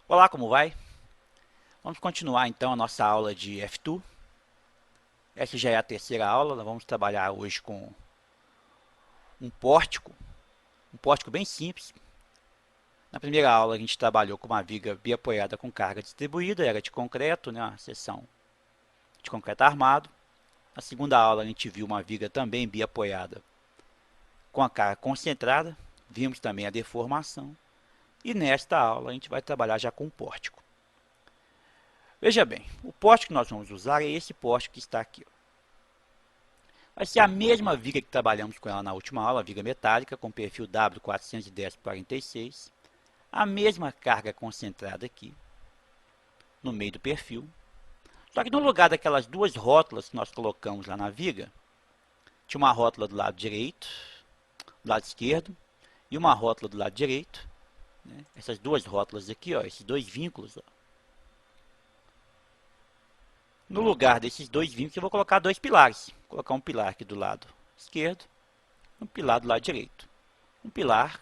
Olá, como vai? Vamos continuar então a nossa aula de F2. Essa já é a terceira aula, nós vamos trabalhar hoje com um pórtico bem simples. Na primeira aula a gente trabalhou com uma viga biapoiada com carga distribuída, era de concreto, né, uma seção de concreto armado. Na segunda aula a gente viu uma viga também biapoiada com a carga concentrada, vimos também a deformação. E nesta aula a gente vai trabalhar já com um pórtico. Veja bem, o pórtico que nós vamos usar é esse pórtico que está aqui. Vai ser a mesma viga que trabalhamos com ela na última aula, a viga metálica com perfil W410/46. A mesma carga concentrada aqui, no meio do perfil. Só que no lugar daquelas duas rótulas que nós colocamos lá na viga, tinha uma rótula do lado direito, do lado esquerdo, e uma rótula do lado direito. Né? Essas duas rótulas aqui, ó, esses dois vínculos. Ó. No lugar desses dois vínculos, eu vou colocar dois pilares. Vou colocar um pilar aqui do lado esquerdo e um pilar do lado direito. Um pilar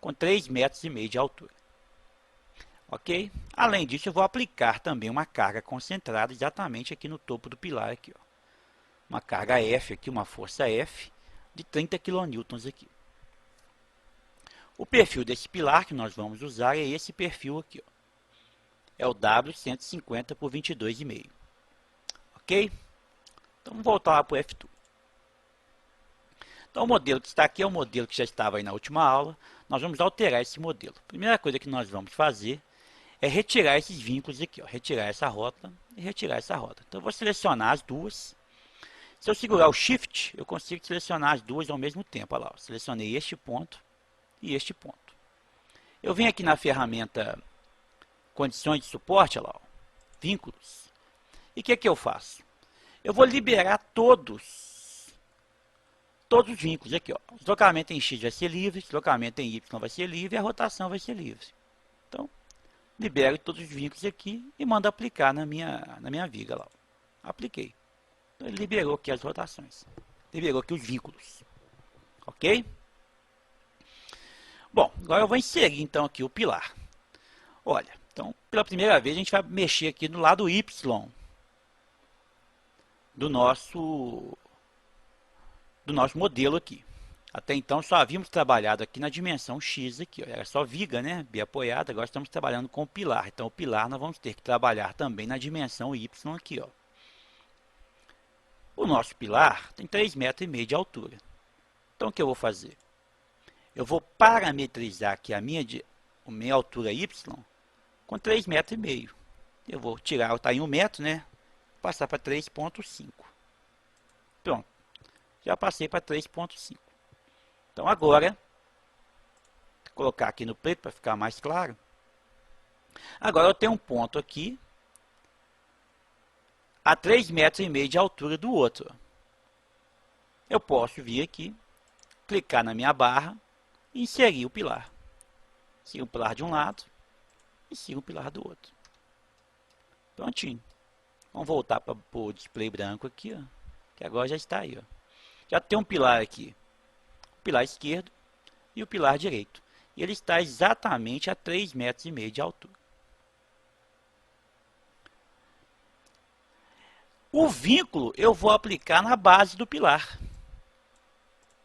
com 3,5 metros de altura. Ok? Além disso, eu vou aplicar também uma carga concentrada exatamente aqui no topo do pilar. Aqui, ó. Uma carga F aqui, uma força F de 30 kN aqui. O perfil desse pilar que nós vamos usar é esse perfil aqui. Ó. É o W150/22,5. Ok? Então vamos voltar lá para o F2. Então o modelo que está aqui é o modelo que já estava aí na última aula. Nós vamos alterar esse modelo. A primeira coisa que nós vamos fazer é retirar esses vínculos aqui. Ó. Retirar essa rótula e retirar essa rótula. Então eu vou selecionar as duas. Se eu segurar o Shift, eu consigo selecionar as duas ao mesmo tempo. Olha lá, ó. Selecionei este ponto e este ponto. Eu venho aqui na ferramenta Condições de Suporte, olha lá, ó. Vínculos. E o que eu faço? Eu vou liberar todos os vínculos aqui. Ó. O deslocamento em X vai ser livre, o deslocamento em Y vai ser livre e a rotação vai ser livre. Então, libero todos os vínculos aqui e mando aplicar na minha viga. Lá. Apliquei. Então, ele liberou aqui as rotações. Liberou aqui os vínculos. Ok? Bom, agora eu vou inserir então aqui o pilar. Olha, então, pela primeira vez a gente vai mexer aqui no lado Y do nosso modelo aqui. Até então só havíamos trabalhado aqui na dimensão X aqui, ó. Era só viga, né, biapoiada, agora estamos trabalhando com o pilar. Então o pilar nós vamos ter que trabalhar também na dimensão Y aqui, ó. O nosso pilar tem 3,5 metros de altura. Então o que eu vou fazer? Eu vou parametrizar aqui a minha altura Y com 3,5 metros. Eu vou tirar, está em 1 metro, né? Passar para 3,5. Pronto. Já passei para 3,5. Então agora, vou colocar aqui no preto para ficar mais claro. Agora eu tenho um ponto aqui a 3,5 metros de altura do outro. Eu posso vir aqui, clicar na minha barra e inserir o pilar. Insiro o pilar de um lado e insiro o pilar do outro. Prontinho. Vamos voltar para o display branco aqui, ó, que agora já está aí. Ó. Já tem um pilar aqui, o pilar esquerdo e o pilar direito. E ele está exatamente a 3,5 metros de altura. O vínculo eu vou aplicar na base do pilar.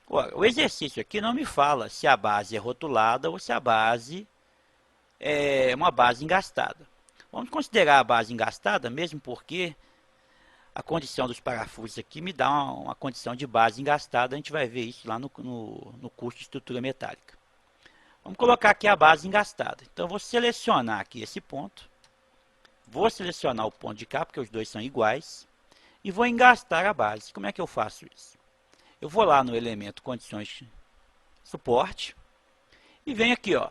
Ora, o exercício aqui não me fala se a base é rotulada ou se a base é uma base engastada. Vamos considerar a base engastada, mesmo porque a condição dos parafusos aqui me dá uma condição de base engastada. A gente vai ver isso lá no curso de estrutura metálica. Vamos colocar aqui a base engastada. Então, eu vou selecionar aqui esse ponto. Vou selecionar o ponto de cá, porque os dois são iguais. E vou engastar a base. Como é que eu faço isso? Eu vou lá no elemento Condições de Suporte. E venho aqui, ó.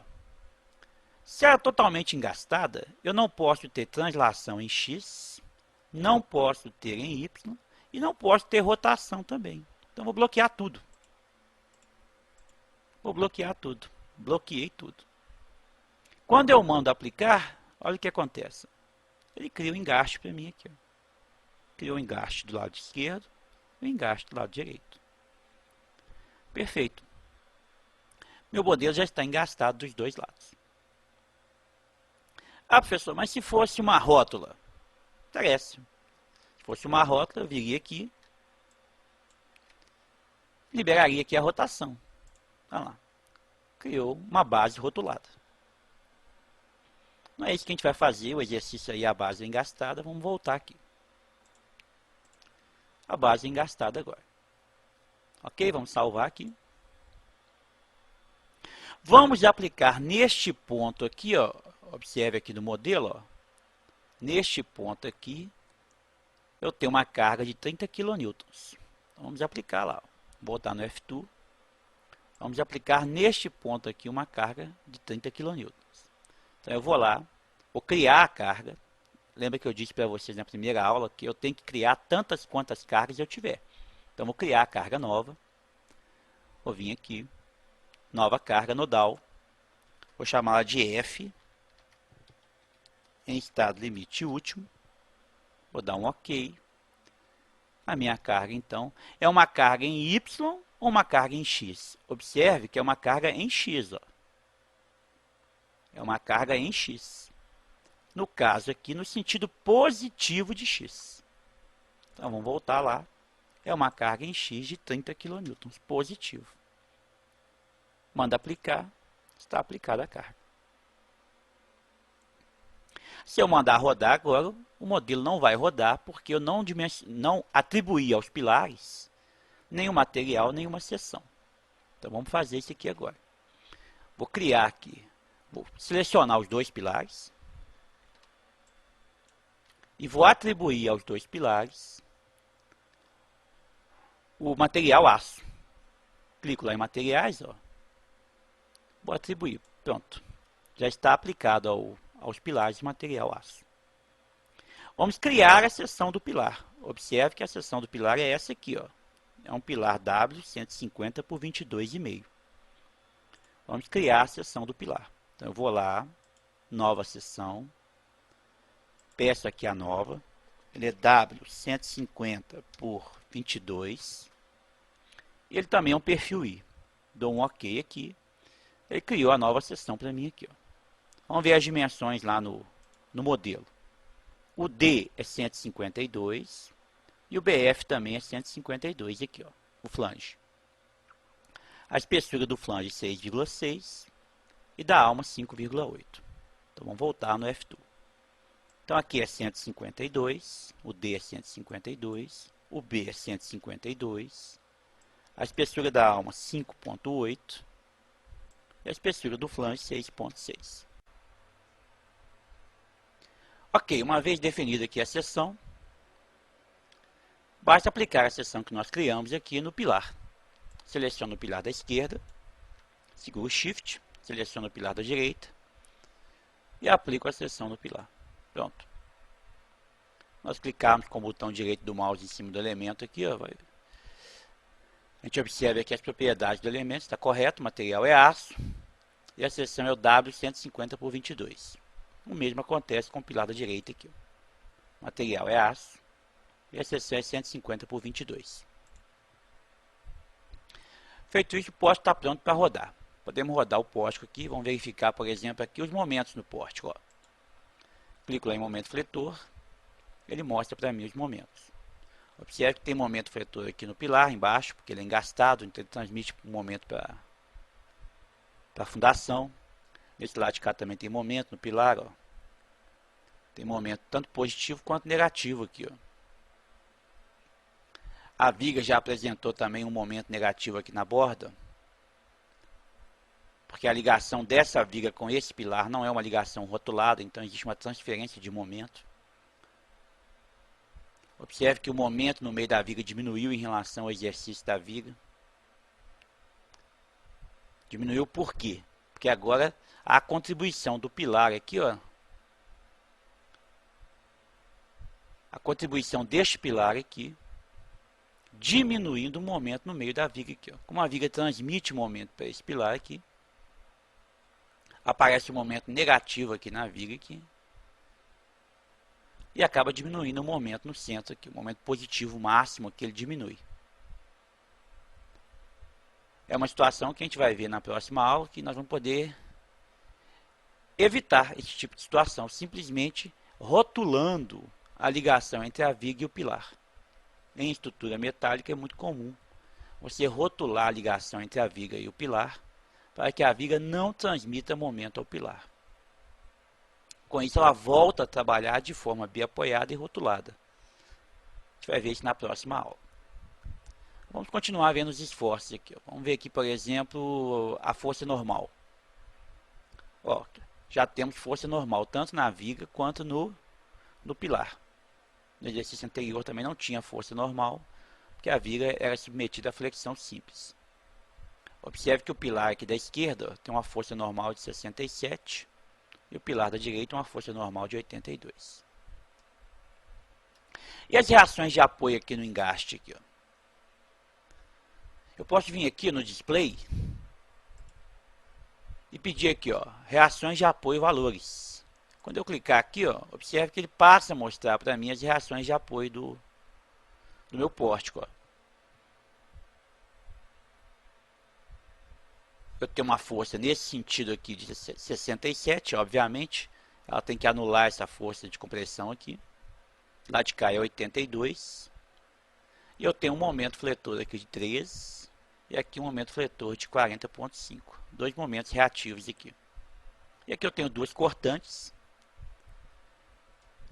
Se ela é totalmente engastada, eu não posso ter translação em X, não posso ter em Y e não posso ter rotação também. Então, vou bloquear tudo. Vou bloquear tudo. Bloqueei tudo. Quando eu mando aplicar, olha o que acontece. Ele cria um engaste para mim aqui. Ó. Criou um engaste do lado esquerdo e um engaste do lado direito. Perfeito. Meu modelo já está engastado dos dois lados. Ah, professor, mas se fosse uma rótula? Interessa. Se fosse uma rótula, eu viria aqui, liberaria aqui a rotação. Olha lá. Criou uma base rotulada. Não é isso que a gente vai fazer, o exercício aí, a base é engastada. Vamos voltar aqui. A base é engastada agora. Ok? Vamos salvar aqui. Vamos aplicar neste ponto aqui, ó. Observe aqui no modelo, ó. Neste ponto aqui, eu tenho uma carga de 30 kN. Então, vamos aplicar lá. Ó. Vou botar no F2. Vamos aplicar neste ponto aqui uma carga de 30 kN. Então, eu vou lá, vou criar a carga. Lembra que eu disse para vocês na primeira aula que eu tenho que criar tantas quantas cargas eu tiver. Então, vou criar a carga nova. Vou vir aqui, nova carga nodal. Vou chamá-la de F, em estado limite último. Vou dar um OK. A minha carga, então, é uma carga em Y ou uma carga em X? Observe que é uma carga em X. Ó. É uma carga em X. No caso aqui, no sentido positivo de X. Então, vamos voltar lá. É uma carga em X de 30 kN, positivo. Manda aplicar, está aplicada a carga. Se eu mandar rodar agora, o modelo não vai rodar, porque eu não atribuí aos pilares nenhum material, nenhuma seção. Então, vamos fazer isso aqui agora. Vou criar aqui, vou selecionar os dois pilares. E vou atribuir aos dois pilares o material aço. Clico lá em materiais, ó. Vou atribuir, pronto. Já está aplicado aos pilares de material aço. Vamos criar a seção do pilar. Observe que a seção do pilar é essa aqui, ó. É um pilar W 150 por 22,5. Vamos criar a seção do pilar. Então, eu vou lá, nova seção. Peço aqui a nova. Ele é W 150 por 22. Ele também é um perfil I. Dou um OK aqui. Ele criou a nova seção para mim aqui. Ó. Vamos ver as dimensões lá no modelo. O D é 152 e o BF também é 152 aqui, ó, o flange. A espessura do flange 6,6 e da alma 5,8. Então vamos voltar no F2. Então aqui é 152, o D é 152, o B é 152, a espessura da alma 5,8 e a espessura do flange 6,6. Ok, uma vez definida aqui a seção, basta aplicar a seção que nós criamos aqui no pilar. Seleciono o pilar da esquerda, seguro Shift, seleciono o pilar da direita e aplico a seção no pilar. Pronto. Nós clicarmos com o botão direito do mouse em cima do elemento aqui, ó, a gente observa aqui as propriedades do elemento, está correto, o material é aço e a seção é o W 150 por 22. O mesmo acontece com o pilar da direita aqui. O material é aço e a seção é 150 por 22. Feito isso, o pórtico está pronto para rodar. Podemos rodar o pórtico aqui, vamos verificar, por exemplo, aqui os momentos no pórtico. Ó. Clico lá em momento fletor, ele mostra para mim os momentos. Observe que tem momento fletor aqui no pilar, embaixo, porque ele é engastado, então ele transmite um momento para a fundação. Nesse lado de cá também tem momento no pilar, ó. Tem momento tanto positivo quanto negativo aqui, ó. A viga já apresentou também um momento negativo aqui na borda, porque a ligação dessa viga com esse pilar não é uma ligação rotulada, então existe uma transferência de momento. Observe que o momento no meio da viga diminuiu em relação ao exercício da viga. Diminuiu por quê? Porque agora a contribuição do pilar aqui, ó, a contribuição deste pilar aqui, diminuindo o momento no meio da viga aqui. Ó. Como a viga transmite momento para esse pilar aqui, aparece um momento negativo aqui na viga aqui, e acaba diminuindo o momento no centro aqui, o momento positivo máximo que ele diminui. É uma situação que a gente vai ver na próxima aula, que nós vamos poder evitar esse tipo de situação, simplesmente rotulando a ligação entre a viga e o pilar. Em estrutura metálica é muito comum você rotular a ligação entre a viga e o pilar para que a viga não transmita momento ao pilar. Com isso, ela volta a trabalhar de forma biapoiada e rotulada. A gente vai ver isso na próxima aula. Vamos continuar vendo os esforços aqui. Vamos ver aqui, por exemplo, a força normal. Ó, já temos força normal tanto na viga quanto no pilar. No exercício anterior também não tinha força normal, porque a viga era submetida à flexão simples. Observe que o pilar aqui da esquerda tem uma força normal de 67 e o pilar da direita uma força normal de 82. E as reações de apoio aqui no engaste? Aqui, ó. Eu posso vir aqui no display e pedir aqui, ó, reações de apoio valores. Quando eu clicar aqui, ó, observe que ele passa a mostrar para mim as reações de apoio do meu pórtico. Ó. Eu tenho uma força nesse sentido aqui de 67, obviamente. Ela tem que anular essa força de compressão aqui. Lá de cá é 82. E eu tenho um momento fletor aqui de 13. E aqui um momento fletor de 40,5. Dois momentos reativos aqui. E aqui eu tenho duas cortantes.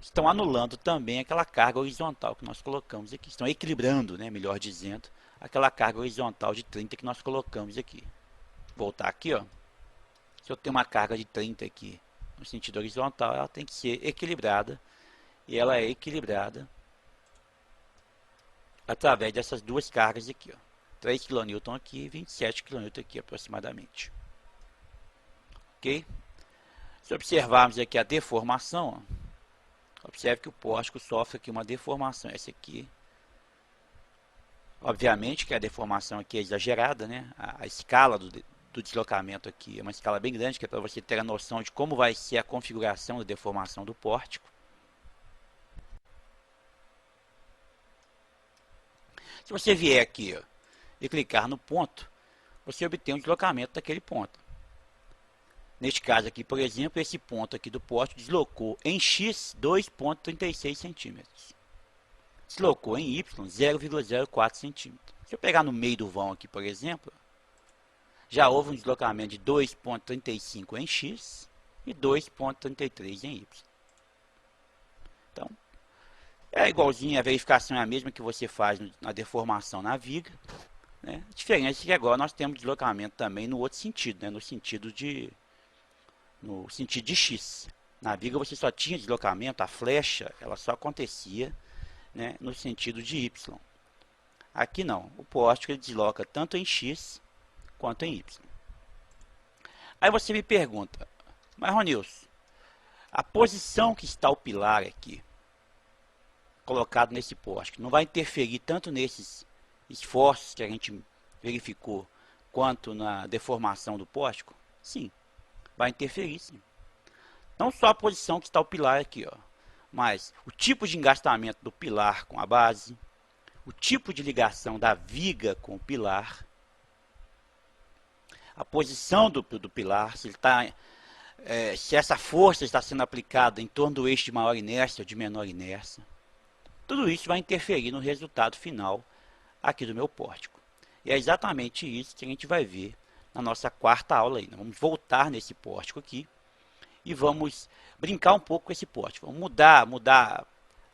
Estão anulando também aquela carga horizontal que nós colocamos aqui. Estão equilibrando, né, melhor dizendo, aquela carga horizontal de 30 que nós colocamos aqui. Voltar aqui, ó. Se eu tenho uma carga de 30 aqui no sentido horizontal, ela tem que ser equilibrada. E ela é equilibrada através dessas duas cargas aqui, ó. 3 kN aqui e 27 kN aqui aproximadamente. Ok? Se observarmos aqui a deformação, ó, observe que o pórtico sofre aqui uma deformação. Essa aqui, obviamente que a deformação aqui é exagerada, né? A escala do deslocamento aqui é uma escala bem grande, que é para você ter a noção de como vai ser a configuração da deformação do pórtico. Se você vier aqui, ó, e clicar no ponto, você obtém o deslocamento daquele ponto. Neste caso aqui, por exemplo, esse ponto aqui do pórtico deslocou em X 2,36 centímetros. Deslocou em Y 0,04 centímetros. Se eu pegar no meio do vão aqui, por exemplo, já houve um deslocamento de 2,35 em X e 2,33 em Y. Então, é igualzinho, a verificação é a mesma que você faz na deformação na viga. Né? A diferença é que agora nós temos deslocamento também no outro sentido, né? no sentido de X. Na viga você só tinha deslocamento, a flecha ela só acontecia, né, no sentido de Y. Aqui não, o pórtico ele desloca tanto em X quanto em Y. Aí você me pergunta, mas Ronilson, a posição que está o pilar aqui, colocado nesse pórtico, não vai interferir tanto nesses esforços que a gente verificou, quanto na deformação do pórtico? Sim, vai interferir sim. Não só a posição que está o pilar aqui, ó, mas o tipo de engastamento do pilar com a base, o tipo de ligação da viga com o pilar, a posição do pilar, se, ele tá, se essa força está sendo aplicada em torno do eixo de maior inércia ou de menor inércia. Tudo isso vai interferir no resultado final aqui do meu pórtico. E é exatamente isso que a gente vai ver na nossa quarta aula aí. Nós vamos voltar nesse pórtico aqui e vamos brincar um pouco com esse pórtico. Vamos mudar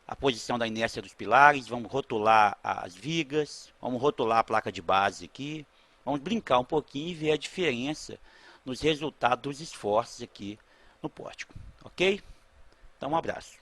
a posição da inércia dos pilares, vamos rotular as vigas, vamos rotular a placa de base aqui, vamos brincar um pouquinho e ver a diferença nos resultados dos esforços aqui no pórtico. Ok? Então, um abraço.